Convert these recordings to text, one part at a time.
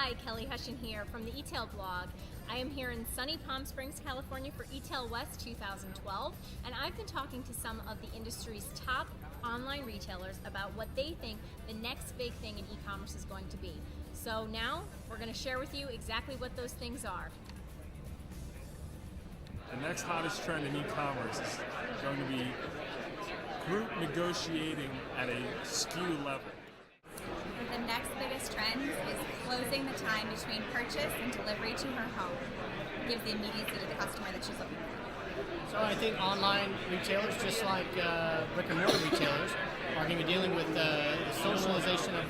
Hi, Kelly Hushin here from the eTail blog. I am here in sunny Palm Springs, California for eTail West 2012, and I've been talking to some of the industry's top online retailers about what they think the next big thing in e-commerce is going to be. So now we're going to share with you exactly what those things are. The next hottest trend in e-commerce is going to be group negotiating at a SKU level. The next biggest trend is closing the time between purchase and delivery to her home. Gives the immediacy to the customer that she's looking for. So I think online retailers, just like brick and mortar retailers, are going to be dealing with the socialization of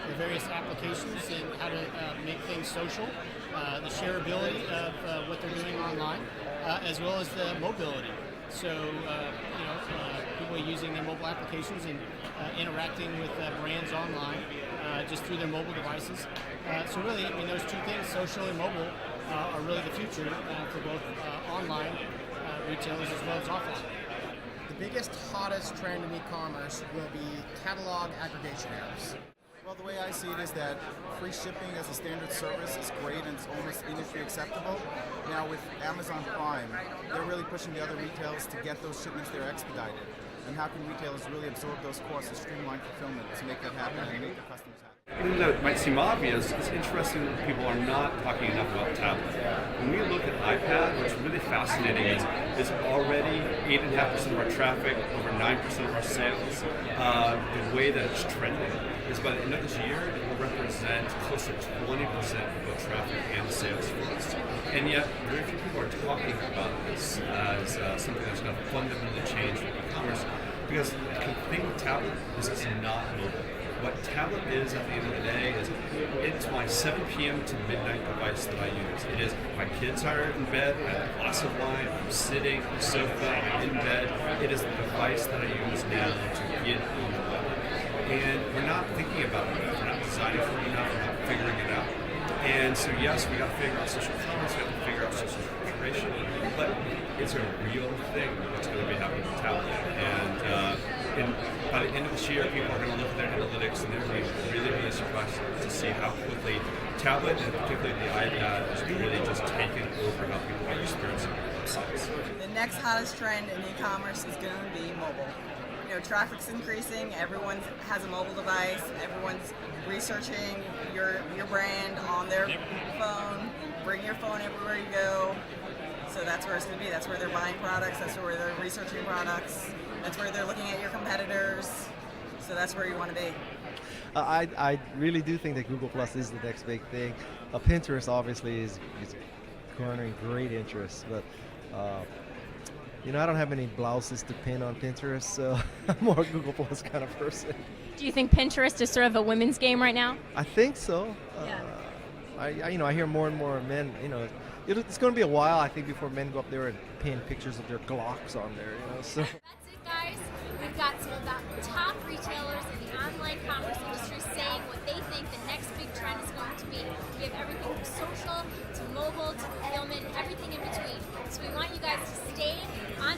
the various applications and how to make things social, the shareability of what they're doing online, as well as the mobility. So, people are using their mobile applications and interacting with brands online just through their mobile devices. So really, those two things, social and mobile, are really the future for both online retailers as well as offline. The biggest, hottest trend in e-commerce will be catalog aggregation errors. Well, the way I see it is that free shipping as a standard service is great and it's almost industry acceptable. Now with Amazon Prime, they're really pushing the other retailers to get those shipments there expedited. And how can retailers really absorb those costs and streamline fulfillment to make that happen and make their customers happy? Even though it might seem obvious, it's interesting that people are not talking enough about tablet. When we look at iPad, what's really fascinating is already 8.5% of our traffic, over 9% of our sales. The way that it's trending is by the end of this year, it will represent close to 20% of both traffic and sales for us. And yet, very few people are talking about this as something that's going to fundamentally change e-commerce. Because the thing with tablet is it's not mobile. What tablet is at the end of the day is it's my 7 p.m. to midnight device that I use. It is my kids are in bed, I have a glass of wine, I'm sitting on the sofa, I'm in bed. It is the device that I use now to get on the web. And we're not thinking about it enough. We're not designing for it enough. We're not figuring it out. And so yes, we got to figure out social commerce, we have to figure out social curation, but it's a real thing that's going to be happening with tablet. And by the end of this year, people are going to look at their analytics and they're going to really be surprised to see how quickly tablet and particularly the iPad is really just taking over how people are experiencing websites. The next hottest trend in e-commerce is going to be mobile. Traffic's increasing, everyone has a mobile device, everyone's researching your brand on their phone. Bring your phone everywhere you go. So that's where it's going to be. That's where they're buying products, that's where they're researching products, that's where they're looking at your competitors. So that's where you want to be. I really do think that Google Plus is the next big thing. Pinterest obviously is garnering great interest, but I don't have any blouses to pin on Pinterest, so I'm more a Google Plus kind of person. Do you think Pinterest is sort of a women's game right now? I think so. Yeah. I hear more and more men, it's going to be a while, I think, before men go up there and pin pictures of their Glocks on there, so. That's it, guys. We've got some of the top retailers in the online commerce industry saying what they think the next big trend is going to be. We have everything from social to mobile to fulfillment, everything in between. So we want you guys to stay on